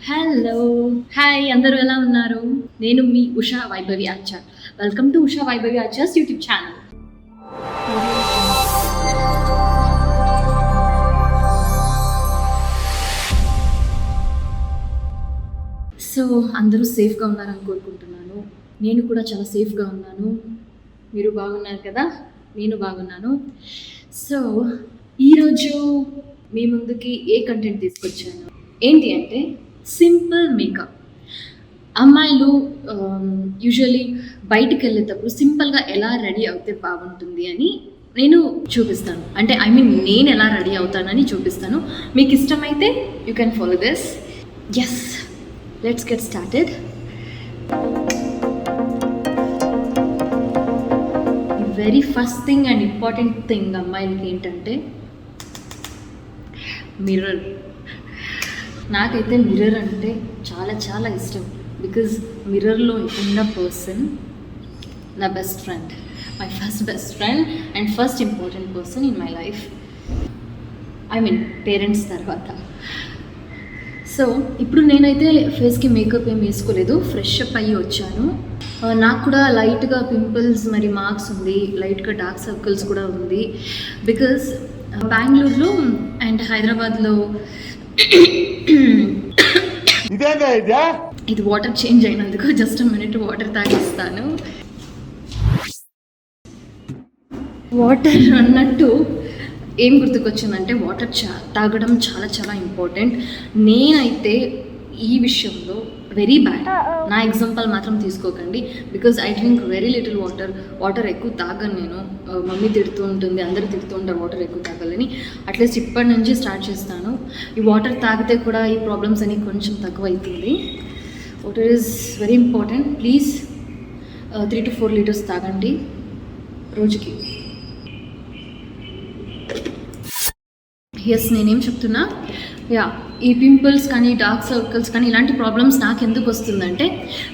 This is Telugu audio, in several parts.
హలో హాయ్ అందరూ ఎలా ఉన్నారు? నేను మీ Usha Vaibhavi Achar. Welcome to Usha Vaibhavi Achar's YouTube channel. So అందరూ సేఫ్గా ఉన్నారని కోరుకుంటున్నాను. నేను కూడా చాలా సేఫ్గా ఉన్నాను. మీరు బాగున్నారు కదా? నేను బాగున్నాను. సో ఈరోజు మీ ముందుకి ఏ కంటెంట్ తీసుకొచ్చాను ఏంటి అంటే సింపుల్ మేకప్. అమ్మాయిలు యూజువలీ బయటికి వెళ్ళేటప్పుడు సింపుల్గా ఎలా రెడీ అవుతే బాగుంటుంది అని నేను చూపిస్తాను. అంటే నేను ఎలా రెడీ అవుతానని చూపిస్తాను. మీకు ఇష్టమైతే you can follow this. Yes, let's get started. Very first thing and important thing అమ్మాయిలకి ఏంటంటే మిర్రర్. నాకైతే మిర్రర్ అంటే చాలా చాలా ఇష్టం. బికాజ్ మిర్రర్లో ఉన్న పర్సన్ నా best friend, my first best friend and first important person in my life. Parents తర్వాత. సో ఇప్పుడు నేనైతే ఫేస్కి మేకప్ ఏం వేసుకోలేదు, ఫ్రెష్ అప్ అయ్యి వచ్చాను. నాకు కూడా లైట్గా పింపుల్స్ మరి మార్క్స్ ఉంది, లైట్గా డార్క్ సర్కిల్స్ కూడా ఉంది. బికాజ్ బెంగళూరులో అండ్ హైదరాబాద్లో ఇది వాటర్ చేంజ్ అయినందుకు జస్ట్ మినిట్ వాటర్ తాగిస్తాను. వాటర్ అన్నట్టు ఏం గుర్తుకొచ్చిందంటే వాటర్ తాగడం చాలా చాలా ఇంపార్టెంట్. నేనైతే ఈ విషయంలో వెరీ బ్యాడ్. నా ఎగ్జాంపుల్ మాత్రం తీసుకోకండి. Because I drink very little water ఎక్కువ తాగను నేను. మమ్మీ తిడుతూ ఉంటుంది, అందరూ తిడుతూ ఉంటారు వాటర్ ఎక్కువ తాగాలని. అట్లీస్ట్ ఇప్పటి నుంచి స్టార్ట్ చేస్తాను. ఈ వాటర్ తాగితే కూడా ఈ ప్రాబ్లమ్స్ అని కొంచెం తక్కువ అవుతుంది. Water is very important. Please 3 to 4 litres తాగండి రోజుకి. ఎస్, నేనేం చెప్తున్నా, ఈ పింపుల్స్ కానీ డార్క్ సర్కిల్స్ కానీ ఇలాంటి ప్రాబ్లమ్స్ నాకు ఎందుకు వస్తుందంటే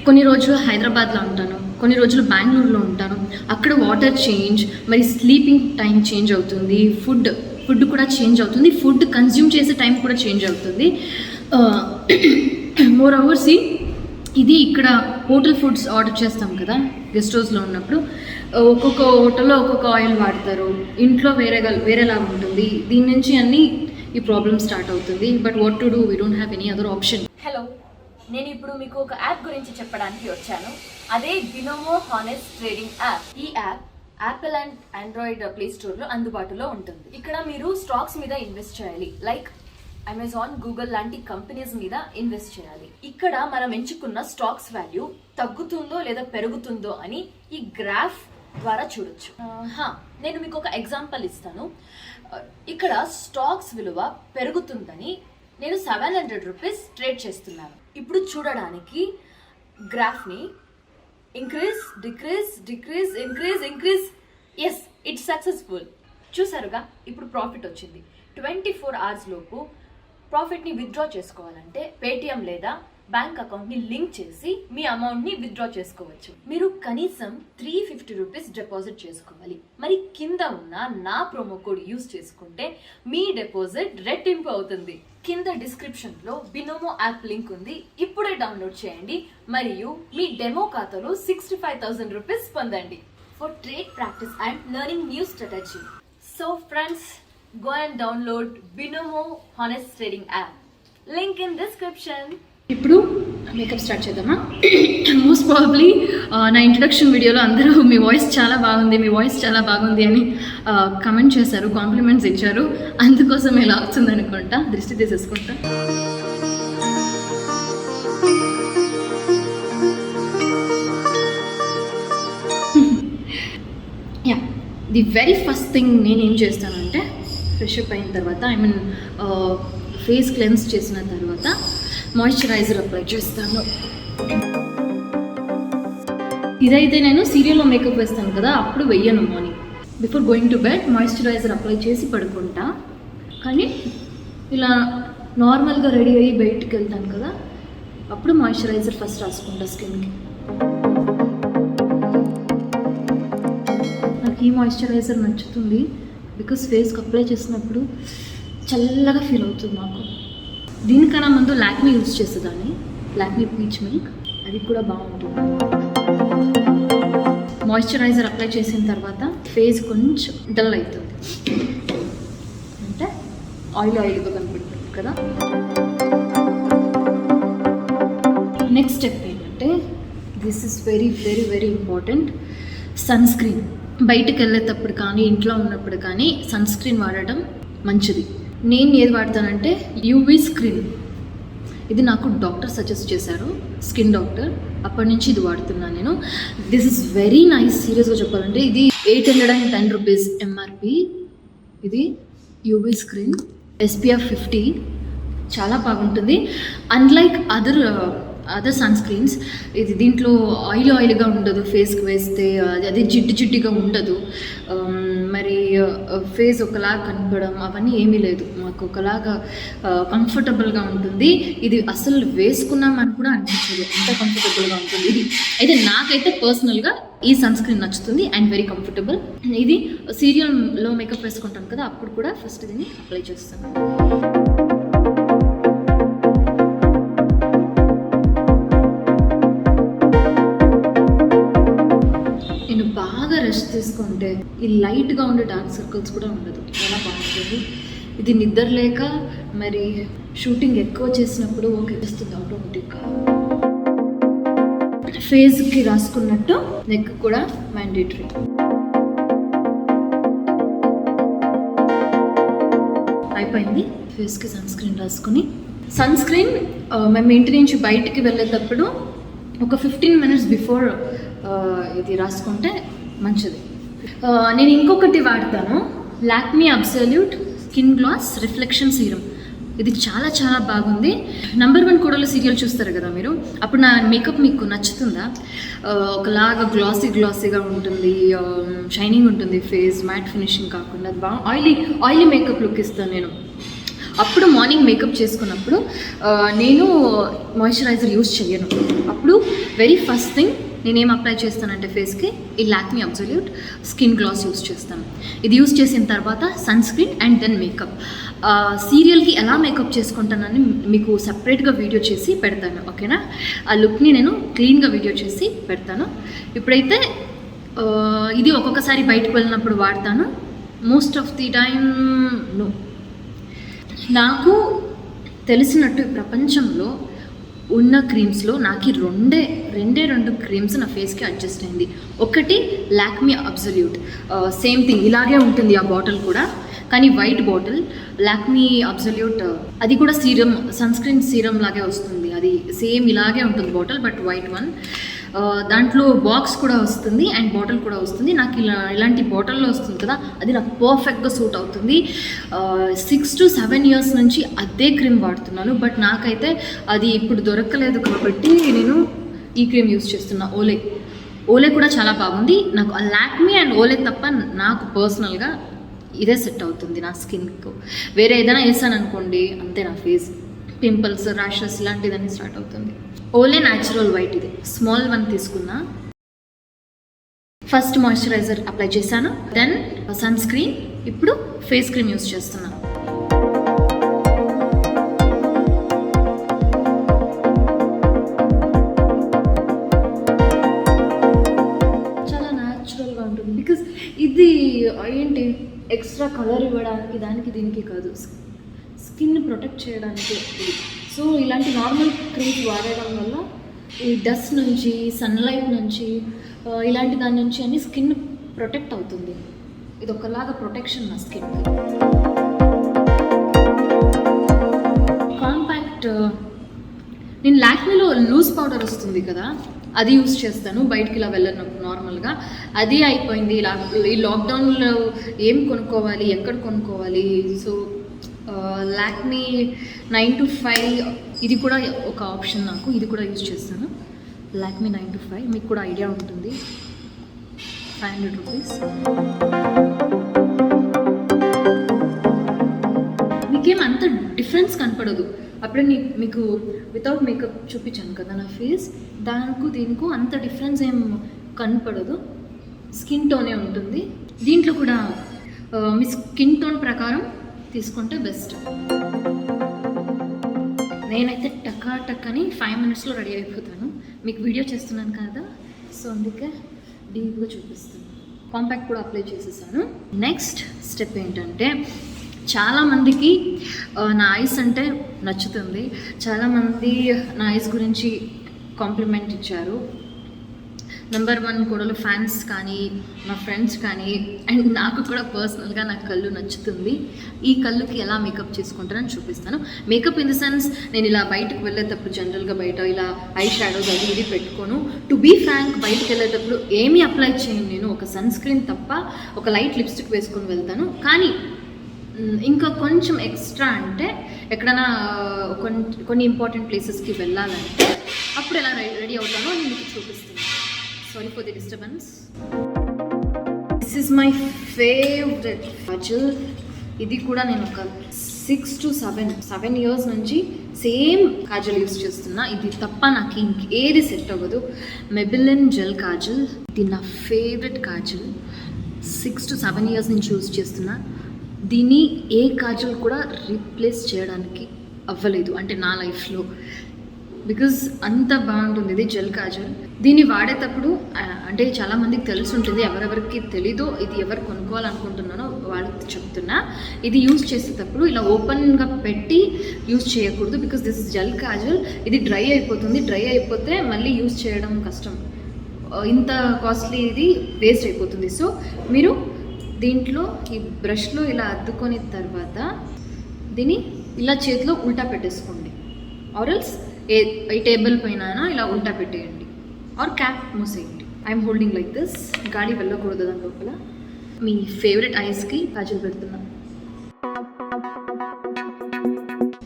కొన్ని రోజులు హైదరాబాద్లో ఉంటాను, కొన్ని రోజులు బెంగళూరులో ఉంటాను. అక్కడ వాటర్ చేంజ్, మరి స్లీపింగ్ టైం చేంజ్ అవుతుంది, ఫుడ్ కూడా చేంజ్ అవుతుంది, ఫుడ్ కన్జ్యూమ్ చేసే టైం కూడా చేంజ్ అవుతుంది. మోర్ ఓవర్ ఇది ఇక్కడ హోటల్ ఫుడ్స్ ఆర్డర్ చేస్తాం కదా గెస్ట్ హౌస్లో ఉన్నప్పుడు, ఒక్కొక్క హోటల్లో ఒక్కొక్క ఆయిల్ వాడతారు, ఇంట్లో వేరేలా ఉంటుంది. దీని నుంచి అన్నీ ఈ ప్రాబ్లమ్ స్టార్ట్ అవుతుంది. But what to do, we don't have any other option. Hello, నేను ఇప్పుడు మీకు ఒక యాప్ గురించి చెప్పడానికి వచ్చాను. అదే బినోమో హానెస్ట్ ట్రేడింగ్ యాప్. ఈ app Apple and Android play స్టోర్లో అందుబాటులో ఉంటుంది. ఇక్కడ మీరు స్టాక్స్ మీద ఇన్వెస్ట్ చేయాలి. లైక్ అమెజాన్, గూగుల్ లాంటి కంపెనీస్ మీద ఇన్వెస్ట్ చేయాలి. ఇక్కడ మనం ఎంచుకున్న స్టాక్స్ వాల్యూ తగ్గుతుందో లేదా పెరుగుతుందో అని ఈ గ్రాఫ్ ద్వారా చూడొచ్చు. నేను మీకు ఒక ఎగ్జాంపుల్ ఇస్తాను. ఇక్కడ స్టాక్స్ విలువ పెరుగుతుందని నేను 700 రూపీస్ ట్రేడ్ చేస్తున్నాను. ఇప్పుడు చూడడానికి గ్రాఫ్ని increase, decrease, decrease, increase. Yes, it's successful. చూసారుగా, ఇప్పుడు ప్రాఫిట్ వచ్చింది. 24 hours లోపు ప్రాఫిట్ని విత్డ్రా చేసుకోవాలంటే పేటిఎం లేదా బ్యాంక్ అకౌంట్ని లింక్ చేసి మీ అమౌంట్ని విత్డ్రా చేసుకోవచ్చు. మీరు కనీసం 350 రూపీస్ డిపాజిట్ చేసుకోవాలి. మరి కింద ఉన్న నా ప్రోమో కోడ్ యూజ్ చేసుకుంటే మీ డిపాజిట్ రెట్టింపు అవుతుంది. కింద డిస్క్రిప్షన్లో బినోమో యాప్ లింక్ ఉంది. ఇప్పుడే డౌన్లోడ్ చేయండి మరియు మీ డెమో ఖాతాలో 65,000 రూపీస్ పొందండి for trade practice and learning new strategy. So friends, go and download Binomo Honest Trading app. Link in description. ఇప్పుడు మేకప్ స్టార్ట్ చేద్దామా? మోస్ట్ ప్రాబబ్లీ నా ఇంట్రడక్షన్ వీడియోలో అందరూ మీ వాయిస్ చాలా బాగుంది అని కమెంట్ చేశారు, కాంప్లిమెంట్స్ ఇచ్చారు. అందుకోసం ఇలా అవుతుంది అనుకుంటా. దృష్టి తీసేసుకుంటా. ది వెరీ ఫస్ట్ థింగ్ నేనేం చేస్తానంటే ఫ్రెష్ అప్ అయిన తర్వాత ఫేస్ క్లెన్స్ చేసిన తర్వాత మాయిశ్చరైజర్ అప్లై చేస్తాను. ఇదైతే నేను సీరియల్లో మేకప్ వేస్తాను కదా, అప్పుడు వెయ్యను. Morning before going to bed moisturiser apply చేసి పడుకుంటా. కానీ ఇలా నార్మల్గా రెడీ అయ్యి బయటికి వెళ్తాను కదా, అప్పుడు మాయిశ్చరైజర్ ఫస్ట్ రాసుకుంటా స్కిన్కి. నాకు ఈ మాయిశ్చరైజర్ నచ్చుతుంది బికాస్ ఫేస్కి అప్లై చేసినప్పుడు చల్లగా ఫీల్ అవుతుంది నాకు. దీనికన్నా ముందు లాక్మీ యూజ్ చేసేదాన్ని, లాక్మీ పీచ్ మిల్క్, అది కూడా బాగుంటుంది. మాయిశ్చరైజర్ అప్లై చేసిన తర్వాత ఫేస్ కొంచెం డల్ అవుతుంది, అంటే ఆయిల్గా కనపడుతుంది కదా. నెక్స్ట్ స్టెప్ ఏంటంటే, this is very very very important, sunscreen. బయటకు వెళ్ళేటప్పుడు కానీ ఇంట్లో ఉన్నప్పుడు కానీ సన్ స్క్రీన్ వాడటం మంచిది. నేను ఏది వాడతానంటే యూవీ స్క్రీన్. ఇది నాకు డాక్టర్ సజెస్ట్ చేశారు, స్కిన్ డాక్టర్. అప్పటి నుంచి ఇది వాడుతున్నాను నేను. This is very nice. సీరియస్గా చెప్పాలంటే ఇది 810 రూపీస్ ఎంఆర్పి. ఇది యూవీ స్క్రీన్, SPF 50, చాలా బాగుంటుంది. అన్లైక్ అదర్ సన్ స్క్రీన్స్, ఇది దీంట్లో ఆయిల్గా ఉండదు, ఫేస్కి వేస్తే అది జిడ్డుగా ఉండదు. మరి ఫేస్ ఒకలాగా కనపడడం అవన్నీ ఏమీ లేదు, మాకు ఒకలాగా కంఫర్టబుల్గా ఉంటుంది. ఇది అసలు వేసుకున్నామని కూడా అనిపించదు, అంత కంఫర్టబుల్గా ఉంటుంది ఇది. అయితే నాకైతే పర్సనల్గా ఈ సన్ స్క్రీన్ నచ్చుతుంది అండ్ వెరీ కంఫర్టబుల్. ఇది సీరియల్లో మేకప్ వేసుకుంటాను కదా, అప్పుడు కూడా ఫస్ట్ దీన్ని అప్లై చేస్తాను. నేను బాగా రెస్ట్ తీసుకుంటే ఈ లైట్గా ఉండే డార్క్ సర్కిల్స్ కూడా ఉండదు, చాలా బాగుంటుంది. ఇది నిద్ర లేక మరి షూటింగ్ ఎక్కువ చేసినప్పుడు ఓకే వస్తుంది ఆటోమేటిక్గా. ఫేస్కి రాసుకున్నట్టు నెక్ కూడా మ్యాండేటరీ. అయిపోయింది. ఫేస్కి సన్ స్క్రీన్ రాసుకుని, సన్ స్క్రీన్ మేము ఇంటి నుంచి బయటికి వెళ్ళేటప్పుడు ఒక 15 minutes బిఫోర్ ఇది రాసుకుంటే మంచిది. నేను ఇంకొకటి వాడతాను, Lakme absolute skin glass reflection serum. ఇది చాలా చాలా బాగుంది. నంబర్ 1 కోడలు సీరియల్ చూస్తారు కదా మీరు, అప్పుడు నా మేకప్ మీకు నచ్చుతుందా? ఒకలాగా గ్లాసీగా ఉంటుంది, షైనింగ్ ఉంటుంది ఫేస్, మ్యాట్ ఫినిషింగ్ కాకుండా బాగా ఆయిలీ మేకప్ లుక్ ఇస్తాను నేను. అప్పుడు మార్నింగ్ మేకప్ చేసుకున్నప్పుడు నేను మాయిశ్చరైజర్ యూజ్ చేయను. అప్పుడు వెరీ ఫస్ట్ థింగ్ నేనేం అప్లై చేస్తానంటే ఫేస్కి ఈ Lakme absolute skin gloss use చేస్తాను. ఇది యూజ్ చేసిన తర్వాత sunscreen and then makeup. సీరియల్కి ఎలా మేకప్ చేసుకుంటానని మీకు సపరేట్గా వీడియో చేసి పెడతాను, ఓకేనా? ఆ లుక్ని నేను క్లీన్గా వీడియో చేసి పెడతాను. ఇప్పుడైతే ఇది ఒక్కొక్కసారి బయటకు వెళ్ళినప్పుడు వాడతాను, most of the time no. నాకు తెలిసినట్టు ప్రపంచంలో ఉన్న క్రీమ్స్లో నాకు రెండు క్రీమ్స్ నా ఫేస్కి అడ్జస్ట్ అయింది. ఒకటి లాక్మీ అబ్సల్యూట్, సేమ్ థింగ్ ఇలాగే ఉంటుంది ఆ బాటిల్ కూడా, కానీ వైట్ బాటిల్. లాక్మీ అబ్సల్యూట్ అది కూడా సీరం, సన్ స్క్రీన్ సీరం లాగే వస్తుంది, అది సేమ్ ఇలాగే ఉంటుంది బాటిల్, బట్ వైట్ వన్. దాంట్లో బాక్స్ కూడా వస్తుంది అండ్ బాటిల్ కూడా వస్తుంది. నాకు ఇలాంటి బాటిల్లో వస్తుంది కదా, అది నాకు పర్ఫెక్ట్గా సూట్ అవుతుంది. 6 to 7 years నుంచి అదే క్రీమ్ వాడుతున్నాను, బట్ నాకైతే అది ఇప్పుడు దొరకలేదు కాబట్టి నేను ఈ క్రీమ్ యూజ్ చేస్తున్నా, ఓలే కూడా చాలా బాగుంది. నాకు లాక్మీ అండ్ ఓలే తప్ప నాకు పర్సనల్గా ఇదే సెట్ అవుతుంది నా స్కిన్కు. వేరే ఏదైనా వేసాను అనుకోండి అంతే, నా ఫేస్ పింపుల్స్, ర్యాషెస్ ఇలాంటిదన్నీ స్టార్ట్ అవుతుంది. ఓలే న్యాచురల్ వైట్, ఇది స్మాల్ వన్ తీసుకున్నా. ఫస్ట్ మాయిశ్చరైజర్ అప్లై చేశాను, దెన్ సన్ స్క్రీన్, ఇప్పుడు ఫేస్ క్రీమ్ యూజ్ చేస్తున్నాను. చాలా న్యాచురల్గా ఉంటుంది, బికాజ్ ఇది ఏంటి ఎక్స్ట్రా కలర్ ఇవ్వడానికి దానికి దీనికి కాదు, స్కిన్ ప్రొటెక్ట్ చేయడానికి. సో ఇలాంటి నార్మల్ క్రీమ్స్ వాడడం వల్ల ఈ డస్ట్ నుంచి, సన్లైట్ నుంచి, ఇలాంటి దాని నుంచి అన్ని స్కిన్ ప్రొటెక్ట్ అవుతుంది. ఇది ఒకలాగా ప్రొటెక్షన్ నా స్కిన్కి. కాంపాక్ట్ నేను లాక్మీలో లూజ్ పౌడర్ వస్తుంది కదా, అది యూజ్ చేస్తాను బయటికి ఇలా వెళ్ళినప్పుడు నార్మల్గా. అది అయిపోయింది. ఈ లాక్డౌన్లో ఏం కొనుక్కోవాలి, ఎక్కడ కొనుక్కోవాలి? సో లాక్మీ 9 to 5 ఇది కూడా ఒక ఆప్షన్ నాకు, ఇది కూడా యూజ్ చేస్తాను. లాక్మీ 9 to 5 మీకు కూడా ఐడియా ఉంటుంది, 500 రూపీస్. మీకేం అంత డిఫరెన్స్ కనపడదు. అప్పుడే మీకు వితౌట్ మేకప్ చూపించాను కదా నా ఫేస్, దీనికి అంత డిఫరెన్స్ ఏం కనపడదు. స్కిన్ టోనే ఉంటుంది. దీంట్లో కూడా మీ స్కిన్ టోన్ ప్రకారం తీసుకుంటే బెస్ట్. నేనైతే టక్ అని 5 minutesలో రెడీ అయిపోతాను. మీకు వీడియో చేస్తున్నాను కదా, సో అందుకే డీప్గా చూపిస్తాను. కాంపాక్ట్ కూడా అప్లై చేసేసాను. నెక్స్ట్ స్టెప్ ఏంటంటే, చాలామందికి నా ఐస్ అంటే నచ్చుతుంది. చాలామంది నా ఐస్ గురించి కాంప్లిమెంట్ ఇచ్చారు. నెంబర్ 1 కోడలు ఫ్యాన్స్ కానీ, మా ఫ్రెండ్స్ కానీ, అండ్ నాకు కూడా పర్సనల్గా నా కళ్ళు నచ్చుతుంది. ఈ కళ్ళుకి ఎలా మేకప్ చేసుకుంటానని చూపిస్తాను. మేకప్ ఇన్ ద సెన్స్, నేను ఇలా బయటకు వెళ్ళేటప్పుడు జనరల్గా బయట ఇలా ఐ షాడోస్ అది ఇది పెట్టుకోను. టు బీ ఫ్రాంక్, బయటకు వెళ్ళేటప్పుడు ఏమీ అప్లై చేయను. నేను ఒక సన్ స్క్రీన్ తప్ప ఒక లైట్ లిప్స్టిక్ వేసుకొని వెళ్తాను. కానీ ఇంకా కొంచెం ఎక్స్ట్రా అంటే ఎక్కడైనా కొన్ని ఇంపార్టెంట్ ప్లేసెస్కి వెళ్ళాలంటే అప్పుడు ఎలా రెడీ అవుతానో నేను మీకు చూపిస్తాను. Sorry for the disturbance. This is my favourite Kajal. ఇది కూడా నేను ఒక 6 to 7 years నుంచి సేమ్ కాజల్ యూస్ చేస్తున్నా. ఇది తప్ప నాకు ఇంకేది సెట్ అవ్వదు. మెబిలిన్ జెల్ కాజల్, ఇది నా ఫేవరెట్ కాజల్. 6 to 7 years నుంచి యూస్ చేస్తున్నా. దీన్ని ఏ కాజల్ కూడా రీప్లేస్ చేయడానికి అవ్వలేదు అంటే నా లైఫ్లో, బికాజ్ అంత బాగుంటుంది ఇది జెల్ కాజల్. దీన్ని వాడేటప్పుడు అంటే చాలామందికి తెలిసి ఉంటుంది, ఎవరెవరికి తెలీదో, ఇది ఎవరు కొనుక్కోవాలనుకుంటున్నానో వాళ్ళకి చెప్తున్నా. ఇది యూజ్ చేసేటప్పుడు ఇలా ఓపెన్గా పెట్టి యూజ్ చేయకూడదు, because this is gel Kajal. ఇది డ్రై అయిపోతుంది. డ్రై అయిపోతే మళ్ళీ యూజ్ చేయడం కష్టం. ఇంత కాస్ట్లీ ఇది వేస్ట్ అయిపోతుంది. సో మీరు దీంట్లో ఈ బ్రష్లో ఇలా అద్దుకొని తర్వాత దీన్ని ఇలా చేతిలో ఉల్టా పెట్టేసుకోండి. ఆర్ఎల్స్ ఈ టేబుల్ పైన ఇలా ఉల్టా పెట్టేయండి, ఆర్ క్యాప్ మూసేయండి. I'm holding like this. గాలి వెళ్ళకూడదు దాని లోపల. మీ ఫేవరెట్ ఐస్కి కాజల్ పెడుతున్నా.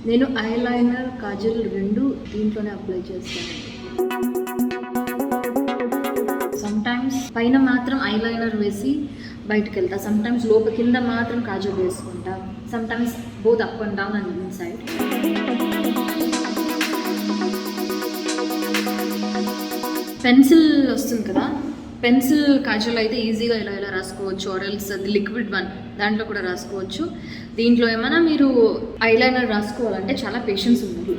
నేను ఐలైనర్ కాజల్ 2 దీంట్లోనే అప్లై చేస్తాను. సమ్టైమ్స్ పైన మాత్రం ఐలైనర్ వేసి బయటకు వెళ్తా, సమ్టైమ్స్ కింద మాత్రం కాజల్ వేసుకుంటా, sometimes both up and down and inside. Pencil వస్తుంది కదా, పెన్సిల్ కాజల్ అయితే ఈజీగా ఇలా రాసుకోవచ్చు, ఆర్ఎల్స్ అది లిక్విడ్ వన్ దాంట్లో కూడా రాసుకోవచ్చు. దీంట్లో ఏమైనా మీరు ఐలైనర్ రాసుకోవాలంటే చాలా పేషెన్స్ ఉంది.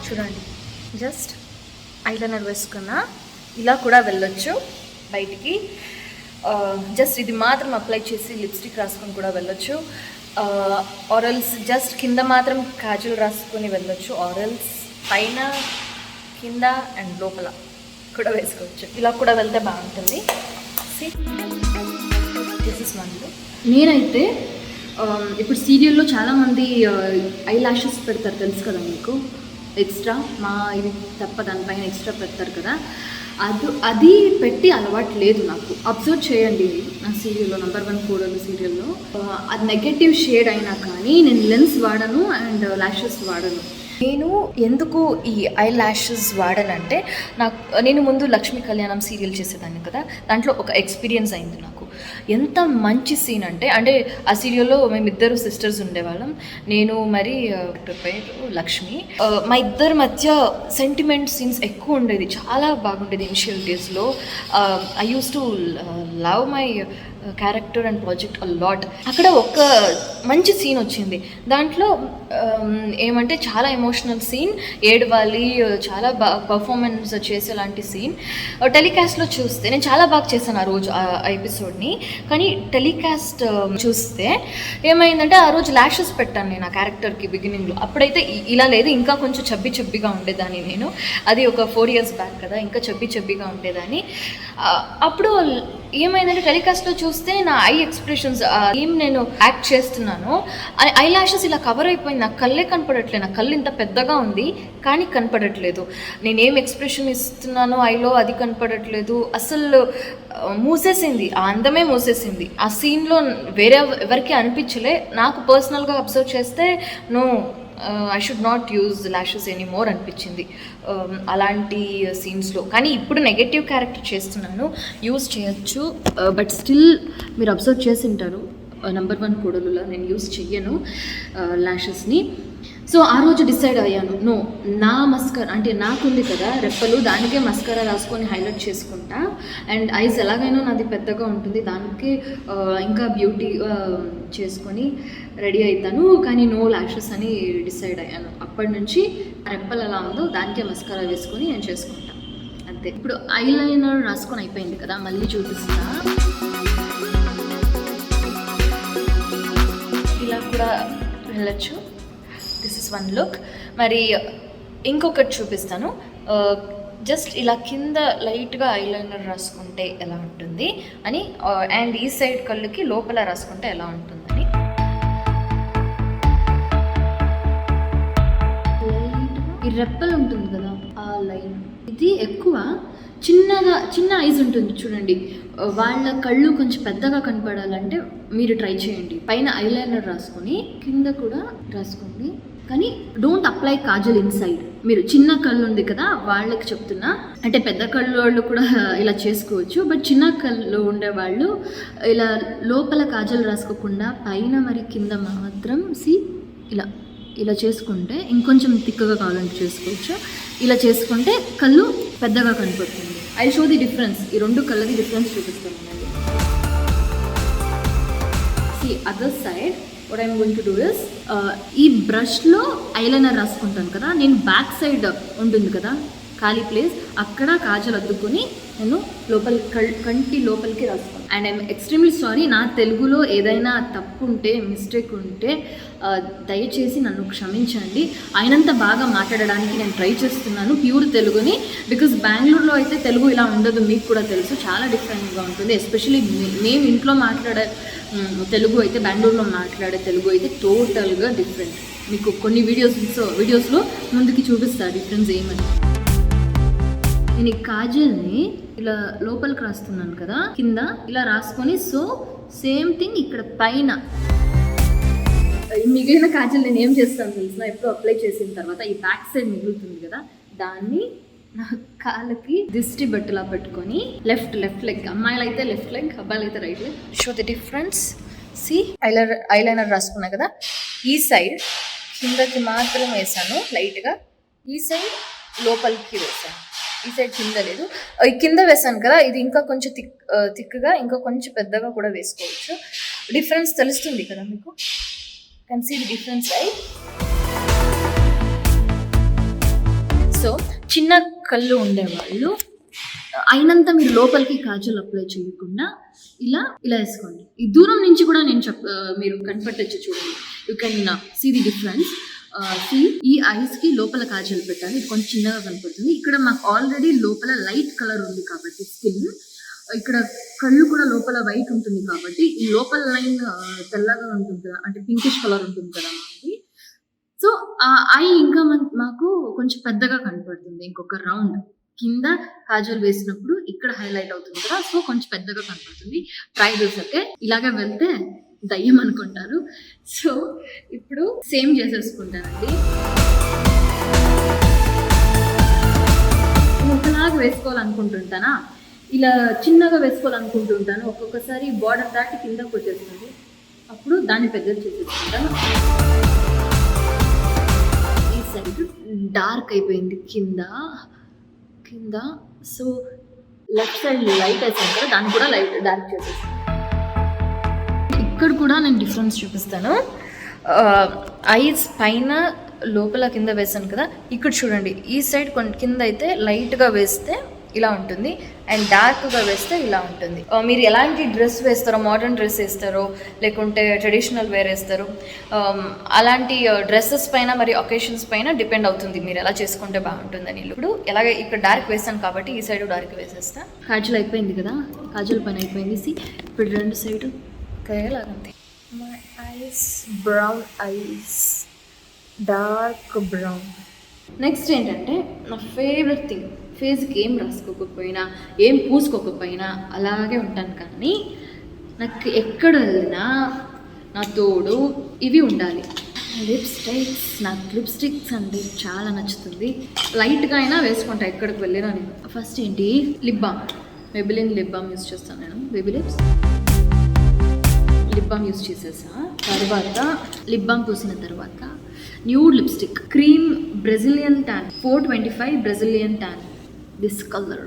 చూడండి, జస్ట్ ఐలైనర్ వేసుకున్నా ఇలా కూడా వెళ్ళొచ్చు బయటికి. జస్ట్ ఇది మాత్రం అప్లై చేసి లిప్స్టిక్ రాసుకొని కూడా వెళ్ళొచ్చు, ఆర్ఎల్స్ జస్ట్ కింద మాత్రం కాజల్ రాసుకొని వెళ్ళొచ్చు, ఆర్ఎల్స్ పైన కింద అండ్ లోపల కూడా వేసుకోవచ్చు. ఇలా కూడా వెళ్తే బాగుంటుంది. This is one. నేనైతే ఇప్పుడు సీరియల్లో చాలామంది ఐ లాషెస్ పెడతారు, తెలుసు కదా మీకు, ఎక్స్ట్రా ఇది తప్ప దానిపైన ఎక్స్ట్రా పెడతారు కదా, అది పెట్టి అలవాటు లేదు నాకు. అబ్జర్వ్ చేయండి, నా సీరియల్లో నెంబర్ 1 కోడలు సీరియల్లో అది నెగటివ్ షేడ్ అయినా కానీ నేను లెన్స్ వాడను అండ్ లాషెస్ వాడను. నేను ఎందుకు ఈ ఐ ల్యాషెస్ వాడనంటే, నేను ముందు లక్ష్మీ కళ్యాణం సీరియల్ చేసేదాన్ని కదా, దాంట్లో ఒక ఎక్స్పీరియన్స్ అయింది నాకు. ఎంత మంచి సీన్ అంటే ఆ సీరియల్లో మేమిద్దరు సిస్టర్స్ ఉండేవాళ్ళం. నేను మరి పేరు లక్ష్మి. మా ఇద్దరి మధ్య సెంటిమెంట్ సీన్స్ ఎక్కువ ఉండేది, చాలా బాగుండేది ఇనిషియల్ డేస్లో. I use to love my character and project a lot. అక్కడ ఒక మంచి సీన్ వచ్చింది, దాంట్లో ఏమంటే చాలా ఎమోషనల్ సీన్, ఏడవాలి, చాలా బాగా పర్ఫార్మెన్స్ చేసేలాంటి సీన్. టెలికాస్ట్లో చూస్తే నేను చాలా బాగా చేశాను ఆ రోజు ఆ ఎపిసోడ్ని, కానీ టెలికాస్ట్ చూస్తే ఏమైందంటే ఆ రోజు ల్యాషెస్ పెట్టాను నేను ఆ క్యారెక్టర్కి బిగినింగ్లో. అప్పుడైతే ఇలా లేదు, ఇంకా కొంచెం చబ్బిగా ఉండేదాన్ని నేను. అది ఒక 4 years బ్యాక్ కదా, ఇంకా చబ్బిగా ఉండేదాన్ని. అప్పుడు ఏమైందంటే టెలికాస్ట్లో చూస్తే నా ఐ ఎక్స్ప్రెషన్స్ ఏం నేను యాక్ట్ చేస్తున్నాను, ఐ లాషెస్ ఇలా కవర్ అయిపోయింది, నాకు కళ్ళే కనపడట్లేదు. నా కళ్ళు ఇంత పెద్దగా ఉంది కానీ కనపడట్లేదు. నేనేం ఎక్స్ప్రెషన్ ఇస్తున్నానో ఐలో అది కనపడట్లేదు. అసలు మూసేసింది, ఆ అందమే మూసేసింది. ఆ సీన్లో వేరే ఎవరికి అనిపించలే. నాకు పర్సనల్గా అబ్జర్వ్ చేస్తే I should not use lashes anymore అనిపించింది అలాంటి సీన్స్లో. కానీ ఇప్పుడు నెగటివ్ క్యారెక్టర్ చేస్తున్నాను, యూజ్ చేయొచ్చు. బట్ స్టిల్ మీరు అబ్జర్వ్ చేసి ఉంటారు, నెంబర్ 1 కోడలులో నేను యూజ్ చెయ్యను ల్యాషెస్ని. సో ఆ రోజు డిసైడ్ అయ్యాను, నో, నా మస్కరా అంటే నాకుంది కదా రెప్పలు, దానికే మస్కరా రాసుకొని హైలైట్ చేసుకుంటా. అండ్ ఐస్ ఎలాగైనా నాది పెద్దగా ఉంటుంది, దానికి ఇంకా బ్యూటీ చేసుకొని రెడీ అవుతాను. కానీ నో ల్యాషెస్ అని డిసైడ్ అయ్యాను. అప్పటి నుంచి రెప్పలు ఎలా ఉందో దానికే మస్కరా వేసుకొని నేను చేసుకుంటాను అంతే. ఇప్పుడు ఐలైనర్ రాసుకొని అయిపోయింది కదా, మళ్ళీ చూపిస్తా. ఇలా కూడా వెళ్ళచ్చు. This is one look. మరి ఇంకొకటి చూపిస్తాను. జస్ట్ ఇలా కింద లైట్గా ఐలైనర్ రాసుకుంటే ఎలా ఉంటుంది అని, అండ్ ఈ సైడ్ కళ్ళుకి లోపల రాసుకుంటే ఎలా ఉంటుందని. ఈ రెప్పలు ఉంటుంది కదా ఆ లైన్, ఇది ఎక్కువ చిన్న ఐజ్ ఉంటుంది చూడండి. వాళ్ళ కళ్ళు కొంచెం పెద్దగా కనపడాలంటే మీరు ట్రై చేయండి. పైన ఐలైనర్ రాసుకొని కింద కూడా రాసుకోండి, కానీ డోంట్ అప్లై కాజల్ ఇన్సైడ్. మీరు చిన్న కళ్ళు ఉంది కదా వాళ్ళకి చెప్తున్నా, అంటే పెద్ద కళ్ళు వాళ్ళు కూడా ఇలా చేసుకోవచ్చు, బట్ చిన్న కళ్ళు ఉండేవాళ్ళు ఇలా లోపల కాజల్ రాసుకోకుండా పైన మరి కింద మాత్రం ఇలా చేసుకుంటే ఇంకొంచెం తిక్కగా కావాలంటే చేసుకోవచ్చు. ఇలా చేసుకుంటే కళ్ళు పెద్దగా కనపడుతుంది. I show the difference. ఈ రెండు కళ్ళది డిఫరెన్స్ చూపిస్తాను. See other side what I'm going to do is, ఈ బ్రష్లో ఐలైనర్ రాసుకుంటాను కదా, నేను బ్యాక్ సైడ్ ఉంటుంది కదా ఖాళీ ప్లేస్, అక్కడ కాజల్ అద్దుకొని నేను కంటి లోపలికి రాసుకుంటాను. అండ్ ఐఎమ్ ఎక్స్ట్రీమ్లీ సారీ, నా తెలుగులో ఏదైనా తప్పు ఉంటే, మిస్టేక్ ఉంటే దయచేసి నన్ను క్షమించండి. అయినంత బాగా మాట్లాడడానికి నేను ట్రై చేస్తున్నాను ప్యూర్ తెలుగుని. బికాజ్ బెంగళూరులో అయితే తెలుగు ఇలా ఉండదు, మీకు కూడా తెలుసు, చాలా డిఫరెంట్గా ఉంటుంది. ఎస్పెషలీ మేము ఇంట్లో మాట్లాడే తెలుగు అయితే బెంగళూరులో మాట్లాడే తెలుగు అయితే టోటల్గా డిఫరెంట్. మీకు కొన్ని వీడియోస్లో ముందుకి చూపిస్తారు డిఫరెన్స్ ఏమని. నేను ఈ కాజల్ని ఇలా లోపలికి రాస్తున్నాను కదా, కింద ఇలా రాసుకొని, సో సేమ్ థింగ్ ఇక్కడ పైన మిగిలిన కాజల్ నేను ఏం చేస్తాను తెలిసిన, ఎప్పుడు అప్లై చేసిన తర్వాత ఈ బ్యాక్ సైడ్ మిగులుతుంది కదా, దాన్ని నా కాళ్ళకి దిష్టి బట్టలా పెట్టుకొని లెఫ్ట్ లెగ్, అమ్మాయిలు అయితే లెఫ్ట్ లెగ్, అబ్బాయిలు అయితే right leg. Show the difference. See eyeliner రాసుకున్నా కదా, ఈ సైడ్ కిందకి మాత్రం వేసాను లైట్గా, ఈ సైడ్ లోపలికి వేసాను, ఈ సైడ్ కింద లేదు. ఈ కింద వేసాను కదా, ఇది ఇంకా కొంచెం థిక్గా ఇంకా కొంచెం పెద్దగా కూడా వేసుకోవచ్చు. డిఫరెన్స్ తెలుస్తుంది కదా మీకు. Can see the difference right. So చిన్న కళ్ళు ఉండేవాళ్ళు అయినంత మీరు లోపలికి కాజల్ అప్లై చేయకుండా ఇలా వేసుకోండి. ఈ దూరం నుంచి కూడా నేను మీరు కనపట్టచ్చు చూడండి. You can see the difference. ఈ ఐస్ కి లోపల కాజల్ పెట్టాలి, ఇది కొంచెం చిన్నగా కనపడుతుంది. ఇక్కడ మాకు ఆల్రెడీ లోపల లైట్ కలర్ ఉంది కాబట్టి స్కిన్, ఇక్కడ కళ్ళు కూడా లోపల వైట్ ఉంటుంది కాబట్టి ఈ లోపల లైన్ తెల్లగా ఉంటుంది కదా, అంటే పింకిష్ కలర్ ఉంటుంది కదా మనకి. సో ఆ ఐ ఇంకా మాకు కొంచెం పెద్దగా కనపడుతుంది. ఇంకొక రౌండ్ కింద కాజల్ వేసినప్పుడు ఇక్కడ హైలైట్ అవుతుంది కదా, సో కొంచెం పెద్దగా కనపడుతుంది. ట్రై చేసాకే ఇలాగే వెళ్తే దయ్యం అనుకుంటారు. సో ఇప్పుడు సేమ్ చేసేసుకుంటానండి. ఒకలాగా వేసుకోవాలనుకుంటుంటానా, ఇలా చిన్నగా వేసుకోవాలనుకుంటుంటాను. ఒక్కొక్కసారి బార్డర్ దాటి కిందకు వచ్చేస్తుంది, అప్పుడు దాన్ని పెద్దది చేసేసుకుంటాను. ఈ సైడ్ డార్క్ అయిపోయింది కింద. సో లెఫ్ట్ సైడ్ లైట్ వేసాను కదా, దాన్ని కూడా లైట్ డార్క్ చేసేస్తాను. ఇక్కడ కూడా నేను డిఫరెన్స్ చూపిస్తాను. ఐస్ పైన లోపల కింద వేసాను కదా, ఇక్కడ చూడండి ఈ సైడ్ కింద అయితే లైట్గా వేస్తే ఇలా ఉంటుంది, అండ్ డార్క్గా వేస్తే ఇలా ఉంటుంది. మీరు ఎలాంటి డ్రెస్ వేస్తారో, మోడర్న్ డ్రెస్ వేస్తారో లేకుంటే ట్రెడిషనల్ వేర్ వేస్తారో, అలాంటి డ్రెస్సెస్ పైన మరి ఒకేషన్స్ పైన డిపెండ్ అవుతుంది మీరు ఎలా చేసుకుంటే బాగుంటుందని. ఇప్పుడు ఎలాగే ఇక్కడ డార్క్ వేస్తాను కాబట్టి ఈ సైడ్ డార్క్ వేసేస్తా. కాజల్ అయిపోయింది కదా, కాజల్ పని అయిపోయింది. ఇప్పుడు రెండు సైడ్ కయ్యేలాగంతే. My eyes brown eyes, dark brown. Next ఏంటంటే నా ఫేవరెట్ థింగ్, ఫేస్కి ఏం రాసుకోకపోయినా ఏం పూసుకోకపోయినా అలాగే ఉంటాను, కానీ నాకు ఎక్కడ వెళ్ళినా నా తోడు ఇవి ఉండాలి, లిప్స్టిక్స్. నాకు లిప్స్టిక్స్ అంటే చాలా నచ్చుతుంది. లైట్గా అయినా వేసుకుంటా ఎక్కడికి వెళ్ళినా నేను. ఫస్ట్ ఏంటి, lip balm. Maybelline lip balm use చేస్తాను నేను. Baby lips lip balm use చేసేసా. తర్వాత లిప్ బామ్ పూసిన తర్వాత nude lipstick creme Brazilian tan 425 Brazilian tan. This colour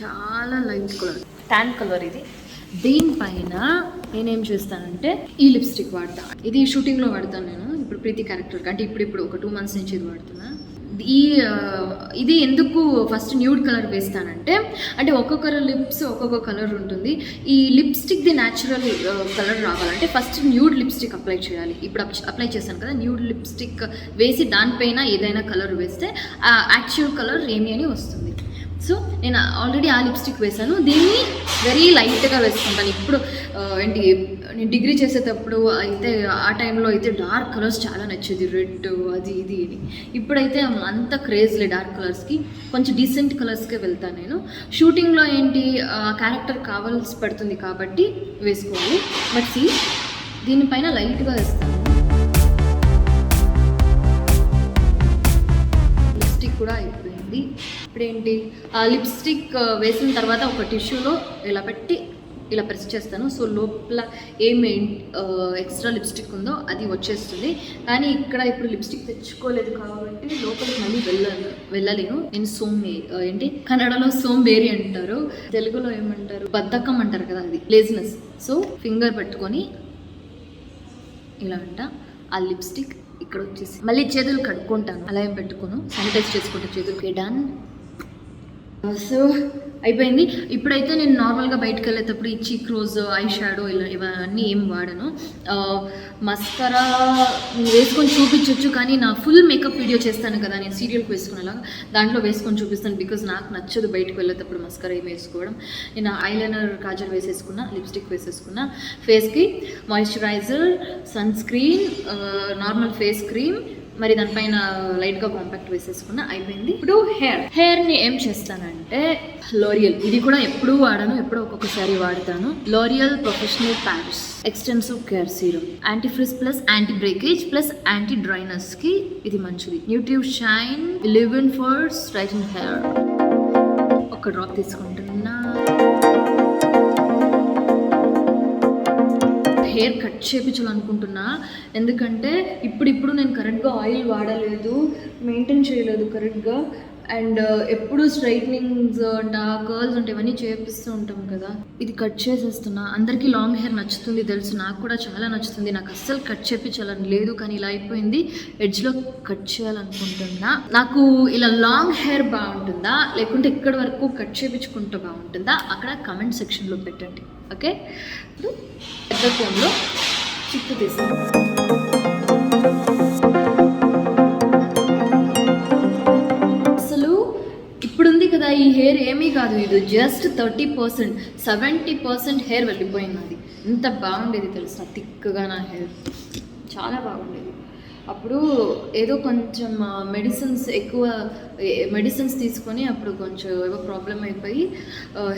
చాలా లైట్ కలర్, ట్యాన్ కలర్ ఇది. దీనిపైన నేనేం చేస్తానంటే ఈ లిప్స్టిక్ వాడతా. ఇది షూటింగ్లో వాడతాను నేను, ఇప్పుడు ప్రీతి క్యారెక్టర్ అంటే ఇప్పుడు ఒక 2 months నుంచి ఇది వాడుతున్నా. ఇది ఎందుకు ఫస్ట్ న్యూడ్ కలర్ వేస్తానంటే, అంటే ఒక్కొక్కరు లిప్స్ ఒక్కొక్క కలర్ ఉంటుంది. ఈ లిప్స్టిక్ది న్యాచురల్ కలర్ రావాలంటే ఫస్ట్ న్యూడ్ లిప్స్టిక్ అప్లై చేయాలి. ఇప్పుడు అప్లై చేశాను కదా, న్యూడ్ లిప్స్టిక్ వేసి దానిపైన ఏదైనా కలర్ వేస్తే ఆ యాక్చువల్ కలర్ ఏమి అని వస్తుంది. సో నేను ఆల్రెడీ ఆ లిప్స్టిక్ వేసాను, దీన్ని వెరీ లైట్గా వేసుకుంటాను. ఇప్పుడు ఏంటి నేను డిగ్రీ చేసేటప్పుడు అయితే ఆ టైంలో అయితే డార్క్ కలర్స్ చాలా నచ్చేది, రెడ్ అది ఇది ఇది. ఇప్పుడైతే అంత క్రేజ్ లేదు డార్క్ కలర్స్కి, కొంచెం డీసెంట్ కలర్స్కే వెళ్తాను నేను. షూటింగ్లో ఏంటి క్యారెక్టర్ కావాల్సి పడుతుంది కాబట్టి వేసుకోవాలి. బట్ దీనిపైన లైట్గా వేస్తాను. లిప్స్టిక్ కూడా అయిపోయింది. ఇప్పుడేంటి ఆ లిప్స్టిక్ వేసిన తర్వాత ఒక టిష్యూలో ఇలా పెట్టి ఇలా ప్రెస్ చేస్తాను. సో లోపల ఏమి ఎక్స్ట్రా లిప్స్టిక్ ఉందో అది వచ్చేస్తుంది. కానీ ఇక్కడ ఇప్పుడు లిప్స్టిక్ తెచ్చుకోలేదు కాబట్టి లోపలికి మళ్ళీ వెళ్ళలేను. నేను ఏంటి కన్నడలో సోంబేరి అంటారు, తెలుగులో ఏమంటారు బద్ధకం అంటారు కదా, అది లేజినెస్. సో ఫింగర్ పెట్టుకొని ఇలా అంట ఆ లిప్స్టిక్ ఇక్కడ వచ్చేసి మళ్ళీ చేతులు కడుక్కుంటాను, అలా ఏం పెట్టుకోను, శానిటైజ్ చేసుకుంటా చేతులకి. డన్. సో అయిపోయింది. ఇప్పుడైతే నేను నార్మల్గా బయటకు వెళ్ళేటప్పుడు ఈ చీక్ రోజ్, ఐ షాడో ఇలా ఇవన్నీ ఏం వాడను. మస్కరా వేసుకొని చూపించవచ్చు, కానీ నా ఫుల్ మేకప్ వీడియో చేస్తాను కదా నేను సీరియల్కి వేసుకునేలాగా, దాంట్లో వేసుకొని చూపిస్తాను. బికాజ్ నాకు నచ్చదు బయటకు వెళ్ళేటప్పుడు మస్కరా ఏం వేసుకోవడం. నేను ఐలైనర్ కాజల్ వేసేసుకున్నా, లిప్స్టిక్ వేసేసుకున్నా, ఫేస్కి moisturiser, sunscreen, normal face cream, మరి దానిపైన లైట్గా కాంపాక్ట్ వేసేసుకున్నా, అయిపోయింది. ఇప్పుడు హెయిర్ని ఏం చేస్తానంటే లోరియల్, ఇది కూడా ఎప్పుడూ వాడను, ఎప్పుడో ఒక్కొక్కసారి వాడతాను. L'Oreal professional Paris extensive care serum, anti frizz plus anti breakage plus anti డ్రైనెస్కి ఇది మంచిది. Nutritive shine 11 for straighten hair. ఒక డ్రాప్ తీసుకుంటున్నా. హెయిర్ కట్ చేయించాలనుకుంటున్నా, ఎందుకంటే ఇప్పుడు నేను కరెక్ట్గా ఆయిల్ వాడలేదు, మెయింటైన్ చేయలేదు కరెక్ట్గా. అండ్ ఎప్పుడు స్ట్రైట్నింగ్స్ అంట కర్ల్స్ అంటే ఇవన్నీ చేపిస్తూ ఉంటాం కదా, ఇది కట్ చేసేస్తున్నా. అందరికీ లాంగ్ హెయిర్ నచ్చుతుంది తెలుసు, నాకు కూడా చాలా నచ్చుతుంది. నాకు అస్సలు కట్ చేయించాలని లేదు, కానీ ఇలా అయిపోయింది. ఎడ్జ్లో కట్ చేయాలనుకుంటున్నా. నాకు ఇలా లాంగ్ హెయిర్ బాగుంటుందా లేకుంటే ఇక్కడి వరకు కట్ చేయించుకుంటూ బాగుంటుందా అక్కడ కమెంట్ సెక్షన్లో పెట్టండి. ఓకే, ఇప్పుడు పెద్ద ఫోన్లో చిక్కు తీస్తాను. ఇప్పుడు ఉంది కదా ఈ హెయిర్ ఏమీ కాదు, ఇది జస్ట్ 30%, 70% హెయిర్ వెళ్ళిపోయింది. అది ఎంత బాగుండేది తెలుసా, థిక్గా నా హెయిర్ చాలా బాగుండేది. అప్పుడు ఏదో కొంచెం మెడిసిన్స్ తీసుకొని అప్పుడు కొంచెం ఏదో ప్రాబ్లం అయిపోయి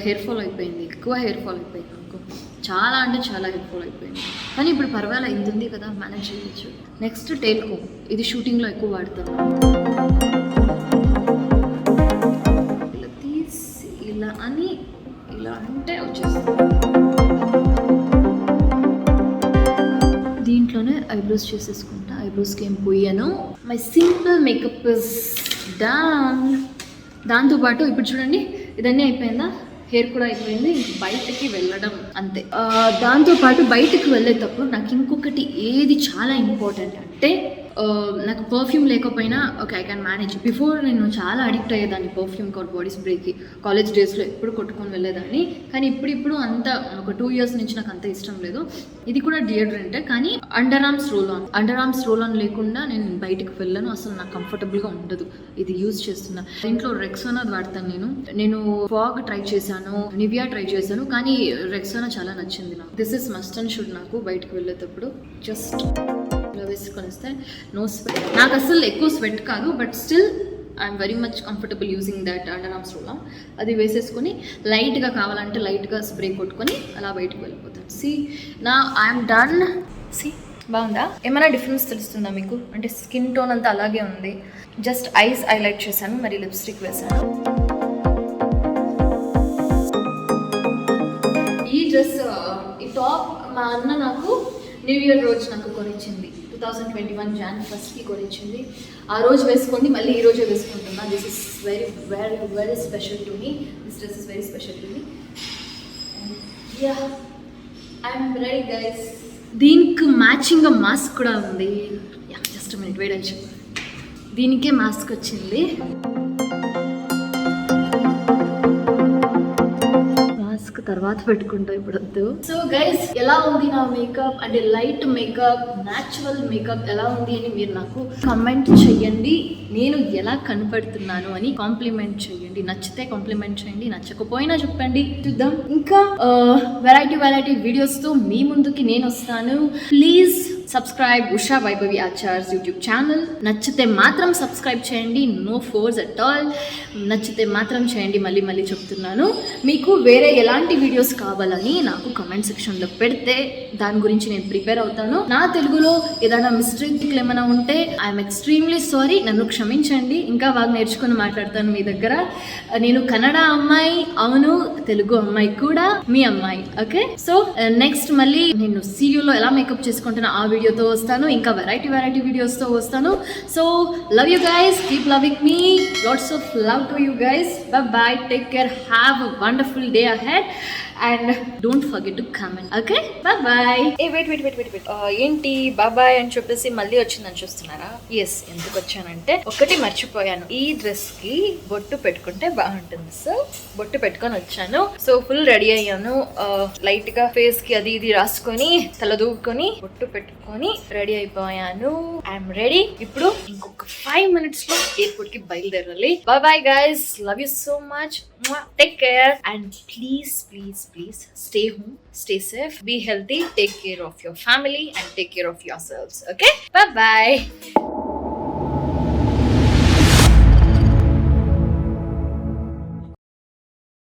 హెయిర్ ఫాల్ అయిపోయింది, ఎక్కువ హెయిర్ ఫాల్ అయిపోయింది నాకు, చాలా అంటే చాలా హెయిర్ ఫాల్ అయిపోయింది. కానీ ఇప్పుడు పర్వాలేదు, ఇంత ఉంది కదా మేనేజ్ చేయొచ్చు. నెక్స్ట్ టెయిల్ కోమ్, ఇది షూటింగ్లో ఎక్కువ వాడతాను. ఇలా తీసి ఇలా అంటే వచ్చేస్తుంది. దీంట్లోనే ఐబ్రోస్ చేసేసుకుంటా, ఐబ్రోస్కి ఏం పోయాను. My simple makeup is done. దాంతోపాటు ఇప్పుడు చూడండి ఇదన్నీ అయిపోయిందా, హెయిర్ కూడా అయిపోయింది, బయటకి వెళ్ళడం అంతే. దాంతోపాటు బయటకు వెళ్ళేటప్పుడు నాకు ఇంకొకటి ఏది చాలా ఇంపార్టెంట్ అంటే, నాకు పర్ఫ్యూమ్ లేకపోయినా okay I can manage. Before నేను చాలా అడిక్ట్ అయ్యేదాన్ని పర్ఫ్యూమ్ కార్ బాడీ స్ప్రేకి, కాలేజ్ డేస్లో ఎప్పుడు కొట్టుకొని వెళ్ళేదాన్ని. కానీ ఇప్పుడు అంత ఒక 2 years నుంచి నాకు అంత ఇష్టం లేదు. ఇది కూడా డియోడ్రెంటే, కానీ అండర్ ఆర్మ్స్ రోల్ ఆన్ లేకుండా నేను బయటకు వెళ్ళను, అసలు నాకు కంఫర్టబుల్గా ఉండదు. ఇది యూజ్ చేస్తున్నా. ఇంట్లో రెక్సోనా వాడతాను. నేను ఫాగ్ ట్రై చేశాను, నివియా ట్రై చేశాను, కానీ రెక్సోనా చాలా నచ్చింది నాకు. This is must and should నాకు బయటకు వెళ్ళేటప్పుడు. జస్ట్ వేసుకొని వస్తే నో స్వెట్. నాకు అసలు ఎక్కువ స్వెట్ కాదు, but still I'm very much comfortable using that under arms roll on. అది వేసేసుకొని లైట్గా కావాలంటే లైట్గా స్ప్రే కొట్టుకొని అలా బయటకు వెళ్ళిపోతాను. సి నా ఐఎమ్ డన్. సి బాగుందా, ఏమైనా డిఫరెన్స్ తెలుస్తుందా మీకు? అంటే స్కిన్ టోన్ అంతా అలాగే ఉంది, జస్ట్ ఐస్ హైలైట్ చేశాను, మరి లిప్స్టిక్ వేసాను. ఈ డ్రెస్ టాప్ మా అన్న నాకు న్యూ ఇయర్ రోజు నాకు కొనిచ్చింది. 2021 Jan 1st కొనిచ్చింది. ఆ రోజు వేసుకొని మళ్ళీ ఈ రోజే వేసుకుంటున్నా. This is very very very special to me. This dress is very special to me. Ya I'm ready guys. దీనికి మ్యాచింగ్ మాస్క్ కూడా ఉంది. యా జస్ట్ మినిట్ వెయిట్ అని చెప్పు. దీనికే మాస్క్ వచ్చింది. మాస్క్ తర్వాత పెట్టుకుంటా, ఇప్పుడు వద్దు. సో గైస్, ఎలా ఉంది నా మేకప్? అంటే లైట్ మేకప్, న్యాచురల్ మేకప్ ఎలా ఉంది అని మీరు నాకు కామెంట్ చెయ్యండి. నేను ఎలా కనపడుతున్నాను అని కాంప్లిమెంట్ చేయండి. నచ్చితే కాంప్లిమెంట్ చేయండి, నచ్చకపోయినా చెప్పండి, చూద్దాం. ఇంకా వెరైటీ వీడియోస్తో మీ ముందుకి నేను వస్తాను. Please subscribe Usha Vaibhavi Achar's YouTube channel. నచ్చితే మాత్రం సబ్స్క్రైబ్ చేయండి, నో ఫోర్స్ అట్ ఆల్. నచ్చితే మాత్రం చేయండి, మళ్ళీ చెప్తున్నాను. మీకు వేరే ఎలాంటి వీడియోస్ కావాలని నాకు కమెంట్ సెక్షన్లో పెడితే దాని గురించి నేను ప్రిపేర్ అవుతాను. నా తెలుగులో ఏదైనా మిస్టేక్లు ఏమైనా ఉంటే ఐఎమ్ ఎక్స్ట్రీమ్లీ సారీ, నన్ను క్షమించండి. ఇంకా బాగా నేర్చుకుని మాట్లాడతాను మీ దగ్గర. నేను కన్నడ అమ్మాయి, అవును, తెలుగు అమ్మాయి కూడా, మీ అమ్మాయి. ఓకే, సో నెక్స్ట్ మళ్ళీ నేను సీరియల్లో ఎలా మేకప్ చేసుకుంటున్నా ఆ వీడియోతో వస్తాను. ఇంకా వెరైటీ వీడియోస్తో వస్తాను. So love you guys, keep loving me. Lots of love to you guys. Bye bye, take care, have a wonderful day ahead and don't forget to comment. Okay, bye bye. Hey, wait. ఏంటి బాబాయ్ అని చెప్పేసి మళ్ళీ వచ్చిందని చూస్తున్నారా? ఎస్, ఎందుకు వచ్చానంటే ఒకటి మర్చిపోయాను. ఈ డ్రెస్ కి బొట్టు పెట్టుకుంటే బాగుంటుంది, సో బొట్టు పెట్టుకొని వచ్చాను. సో ఫుల్ రెడీ అయ్యాను. లైట్ గా ఫేస్ కి అది ఇది రాసుకొని తల దూకొని బొట్టు పెట్టుకొని రెడీ అయిపోయాను. I'm ready. ఇప్పుడు ఇంకొక 5 minutes లో ఎయిర్పోర్ట్ కి బయలుదేరాలి. Bye bye guys, love you so much. Take care and please stay home, stay safe, be healthy, take care of your family and take care of yourselves. Okay, bye bye.